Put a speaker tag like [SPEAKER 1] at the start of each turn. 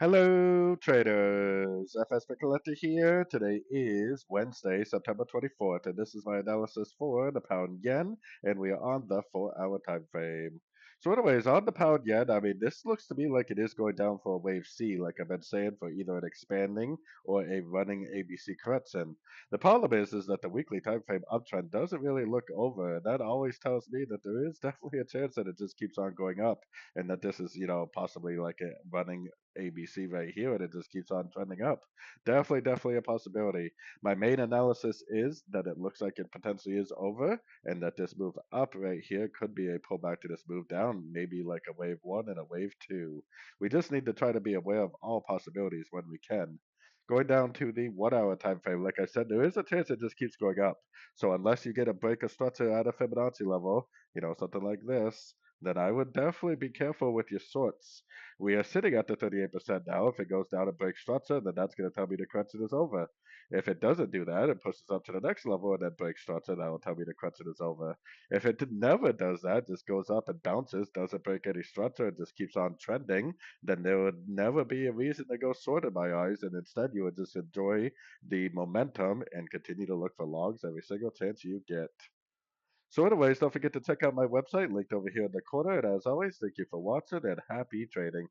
[SPEAKER 1] Hello, traders. FX Pip Collector here. Today is Wednesday, September 24th, and this is my analysis for the pound yen, and we are on the 4-hour time frame. So, anyways, on the pound yen, I mean, this looks to me like it is going down for a wave C, like I've been saying, for either an expanding or a running ABC correction. The problem is that the weekly time frame uptrend doesn't really look over, and that always tells me that there is definitely a chance that it just keeps on going up, and that this is, possibly like a running ABC right here, and it just keeps on trending up. Definitely a possibility. My main analysis is that it looks like it potentially is over, and that this move up right here could be a pullback to this move down, maybe like a wave one and a wave two. We just need to try to be aware of all possibilities when we can. Going down to the 1 hour time frame, like I said, there is a chance it just keeps going up. So unless you get a break of structure at a Fibonacci level, something like this, then I would definitely be careful with your sorts. We are sitting at the 38% now. If it goes down and breaks structure, then that's going to tell me the correction is over. If it doesn't do that and pushes up to the next level and then breaks structure, that will tell me the correction is over. If it never does that, just goes up and bounces, doesn't break any structure, and just keeps on trending, then there would never be a reason to go short in my eyes, and instead you would just enjoy the momentum and continue to look for logs every single chance you get. So anyways, don't forget to check out my website linked over here in the corner. And as always, thank you for watching and happy trading.